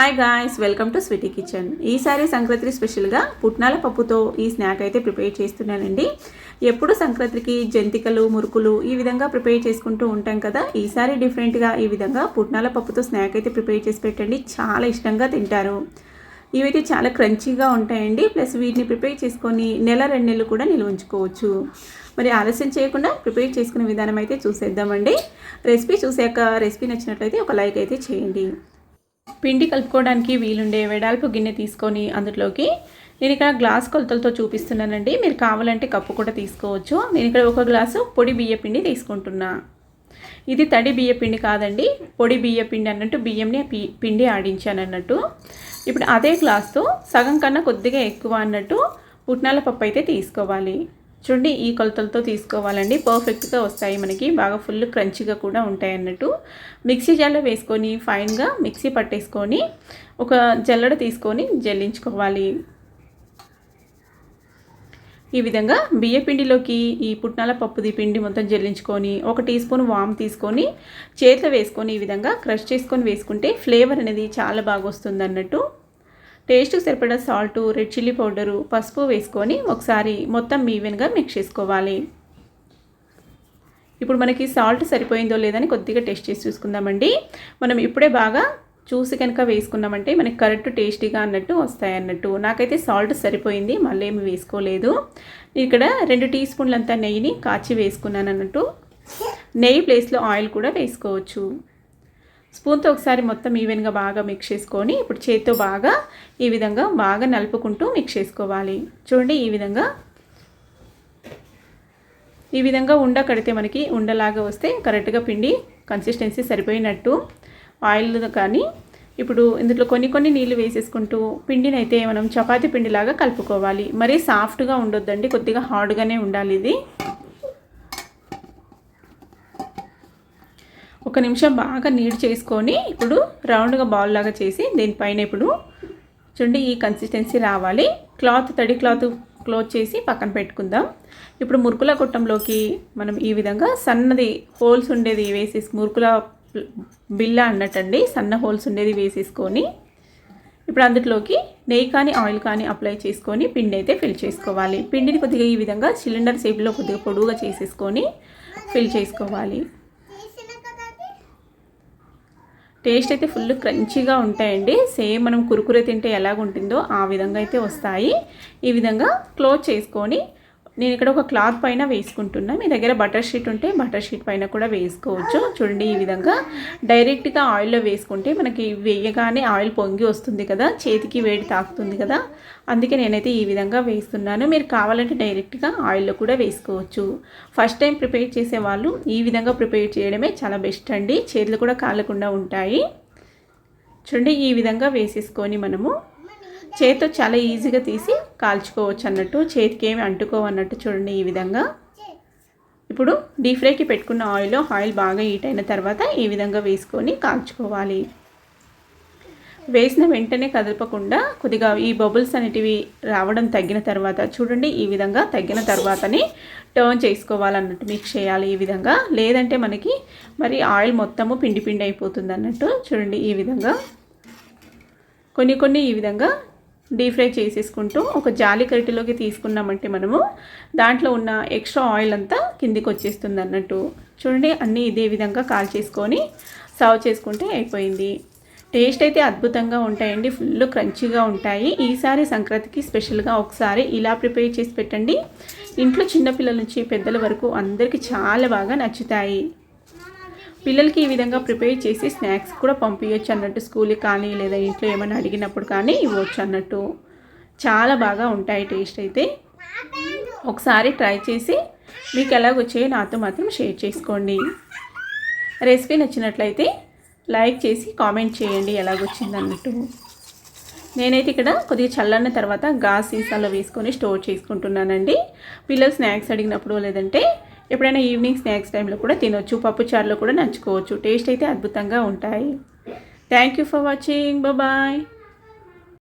Hi guys, welcome to Sweety Kitchen. ఈసారి సంక్రాంతి స్పెషల్గా పుట్నాల పప్పుతో ఈ స్నాక్ అయితే ప్రిపేర్ చేస్తున్నానండి. ఎప్పుడు సంక్రాంతికి జంతికలు, మురుకులు ఈ విధంగా ప్రిపేర్ చేసుకుంటూ ఉంటాం కదా. ఈసారి డిఫరెంట్గా ఈ విధంగా పుట్నాల పప్పుతో స్నాక్ అయితే ప్రిపేర్ చేసి పెట్టండి, చాలా ఇష్టంగా తింటారు. ఇవైతే చాలా క్రంచీగా ఉంటాయండి. ప్లస్ వీటిని ప్రిపేర్ చేసుకొని నెల 2 నెలలు కూడా నిల్వ ఉంచుకోవచ్చు. మరి ఆలస్యం చేయకుండా ప్రిపేర్ చేసుకునే విధానం అయితే చూసేద్దామండి. రెసిపీ చూసాక రెసిపీ నచ్చినట్లయితే ఒక లైక్ అయితే చేయండి. పిండి కలుపుకోవడానికి వీలుండే వెడల్పు గిన్నె తీసుకొని అందులోకి నేను ఇక్కడ గ్లాస్ కొలతలతో చూపిస్తున్నానండి. మీరు కావాలంటే కప్పు కూడా తీసుకోవచ్చు. నేను ఇక్కడ 1 గ్లాసు పొడి బియ్య పిండి తీసుకుంటున్నా. ఇది తడి బియ్య పిండి కాదండి, పొడి బియ్య పిండి అన్నట్టు, బియ్యంని పిండి ఆడించాను అన్నట్టు. ఇప్పుడు అదే గ్లాస్తో సగం కన్నా కొద్దిగా ఎక్కువ అన్నట్టు పుట్నాల పప్పు అయితే తీసుకోవాలి. చూడండి, ఈ కొలతలతో తీసుకోవాలండి. పర్ఫెక్ట్గా వస్తాయి మనకి, బాగా ఫుల్ క్రంచిగా కూడా ఉంటాయి అన్నట్టు. మిక్సీ జార్లో వేసుకొని ఫైన్గా మిక్సీ పట్టేసుకొని ఒక జల్లెడ తీసుకొని జల్లించుకోవాలి. ఈ విధంగా బియ్యపిండిలోకి ఈ పుట్నాల పప్పుది పిండి మొత్తం జల్లించుకొని 1 టీ స్పూన్ వామ్ తీసుకొని చేతిలో వేసుకొని ఈ విధంగా క్రష్ చేసుకొని వేసుకుంటే ఫ్లేవర్ అనేది చాలా బాగా వస్తుంది అన్నట్టు. టేస్ట్కి సరిపడా సాల్టు, రెడ్ చిల్లీ పౌడరు, పసుపు వేసుకొని ఒకసారి మొత్తం ఈవెన్గా మిక్స్ చేసుకోవాలి. ఇప్పుడు మనకి సాల్ట్ సరిపోయిందో లేదని కొద్దిగా టేస్ట్ చేసి చూసుకుందామండి. మనం ఇప్పుడే బాగా చూసి కనుక వేసుకున్నామంటే మనకి కరెక్ట్ టేస్టీగా అన్నట్టు వస్తాయి అన్నట్టు. నాకైతే సాల్ట్ సరిపోయింది, మళ్ళీ ఏమి వేసుకోలేదు. ఇక్కడ 2 టీ స్పూన్లంతా నెయ్యిని కాచి వేసుకున్నాను అన్నట్టు. నెయ్యి ప్లేస్లో ఆయిల్ కూడా వేసుకోవచ్చు. స్పూన్తో ఒకసారి మొత్తం ఈవెన్గా బాగా మిక్స్ చేసుకొని ఇప్పుడు చేతితో బాగా ఈ విధంగా బాగా నలుపుకుంటూ మిక్స్ చేసుకోవాలి. చూడండి, ఈ విధంగా ఉండ కడితే మనకి ఉండలాగా వస్తే కరెక్ట్గా పిండి కన్సిస్టెన్సీ సరిపోయినట్టు. ఆయిల్ కానీ ఇప్పుడు ఇందులో కొన్ని నీళ్ళు వేసేసుకుంటూ పిండిని అయితే మనం చపాతీ పిండిలాగా కలుపుకోవాలి. మరీ సాఫ్ట్గా ఉండొద్దండి, కొద్దిగా హార్డ్గానే ఉండాలి ఇది. 1 నిమిషం బాగా నీడ్ చేసుకొని ఇప్పుడు రౌండ్గా బాల్ లాగా చేసి దీనిపైన ఇప్పుడు చూడండి ఈ కన్సిస్టెన్సీ రావాలి. తడి క్లాత్ చేసి పక్కన పెట్టుకుందాం. ఇప్పుడు మురుకుల గొట్టంలోకి మనం ఈ విధంగా సన్నది హోల్స్ ఉండేది వేసేసి, మురుకుల బిల్ల అన్నట్టండి, సన్న హోల్స్ ఉండేది వేసేసుకొని ఇప్పుడు అందులోకి నెయ్యి కానీ ఆయిల్ కానీ అప్లై చేసుకొని పిండి అయితే ఫిల్ చేసుకోవాలి. పిండిని కొద్దిగా ఈ విధంగా సిలిండర్ షేప్లో కొద్దిగా పొడువుగా చేసేసుకొని ఫిల్ చేసుకోవాలి. టేస్ట్ అయితే ఫుల్ క్రంచీగా ఉంటాయండి. సేమ్ మనం కురుకురే తింటే ఎలాగుంటుందో ఆ విధంగా అయితే వస్తాయి. ఈ విధంగా క్లోజ్ చేసుకొని నేను ఇక్కడ ఒక క్లాత్ పైన వేసుకుంటున్నా. మీ దగ్గర బటర్ షీట్ ఉంటే బటర్ షీట్ పైన కూడా వేసుకోవచ్చు. చూడండి, ఈ విధంగా డైరెక్ట్గా ఆయిల్లో వేసుకుంటే మనకి వేయగానే ఆయిల్ పొంగి వస్తుంది కదా, చేతికి వేడి తాకుతుంది కదా, అందుకే నేనైతే ఈ విధంగా వేస్తున్నాను. మీరు కావాలంటే డైరెక్ట్గా ఆయిల్లో కూడా వేసుకోవచ్చు. ఫస్ట్ టైం ప్రిపేర్ చేసే వాళ్ళు ఈ విధంగా ప్రిపేర్ చేయడమే చాలా బెస్ట్ అండి, చేతులు కూడా కాలకుండా ఉంటాయి. చూడండి, ఈ విధంగా వేసేసుకొని మనము చేతితో చాలా ఈజీగా తీసి కాల్చుకోవచ్చు అన్నట్టు, చేతికి ఏమి అంటుకోవన్నట్టు. చూడండి, ఈ విధంగా ఇప్పుడు డీప్ ఫ్రైకి పెట్టుకున్న ఆయిల్ బాగా హీట్ అయిన తర్వాత ఈ విధంగా వేసుకొని కాల్చుకోవాలి. వేసిన వెంటనే కదపకుండా కొద్దిగా ఈ బబుల్స్ అనేటివి రావడం తగ్గిన తర్వాత చూడండి, ఈ విధంగా తగ్గిన తర్వాతనే టర్న్ చేసుకోవాలన్నట్టు మిక్స్ చేయాలి. ఈ విధంగా లేదంటే మనకి మరి ఆయిల్ మొత్తము పిండి అయిపోతుంది అన్నట్టు. చూడండి, ఈ విధంగా కొన్ని ఈ విధంగా డీప్ ఫ్రై చేసేసుకుంటూ ఒక జాలి కరిటిలోకి తీసుకున్నామంటే మనము దాంట్లో ఉన్న ఎక్స్ట్రా ఆయిల్ అంతా కిందికి వచ్చేస్తుంది అన్నట్టు. చూడండి, అన్నీ ఇదే విధంగా కాల్చేసుకొని సర్వ్ చేసుకుంటే అయిపోయింది. టేస్ట్ అయితే అద్భుతంగా ఉంటాయండి, ఫుల్ క్రంచీగా ఉంటాయి. ఈసారి సంక్రాంతికి స్పెషల్గా ఒకసారి ఇలా ప్రిపేర్ చేసి పెట్టండి. ఇంట్లో చిన్నపిల్లల నుంచి పెద్దల వరకు అందరికీ చాలా బాగా నచ్చుతాయి. పిల్లలకి ఈ విధంగా ప్రిపేర్ చేసి స్నాక్స్ కూడా పంపించవచ్చు అన్నట్టు, స్కూల్కి కానీ లేదా ఇంట్లో ఏమైనా అడిగినప్పుడు కానీ ఇవ్వచ్చు అన్నట్టు. చాలా బాగా ఉంటాయి టేస్ట్ అయితే. ఒకసారి ట్రై చేసి మీకు ఎలాగొచ్చాయో నాతో మాత్రం షేర్ చేసుకోండి. రెసిపీ నచ్చినట్లయితే లైక్ చేసి కామెంట్ చేయండి ఎలాగొచ్చింది అన్నట్టు. నేనైతే ఇక్కడ కొద్దిగా చల్లన్న తర్వాత గాజు సీసాలో వేసుకొని స్టోర్ చేసుకుంటున్నానండి. పిల్లలు స్నాక్స్ అడిగినప్పుడు లేదంటే ఎప్పుడైనా ఈవినింగ్ స్నాక్స్ టైంలో కూడా తినొచ్చు, పప్పు చారులో కూడా నంచుకోవచ్చు. టేస్ట్ అయితే అద్భుతంగా ఉంటాయి. Thank you for watching. Bye.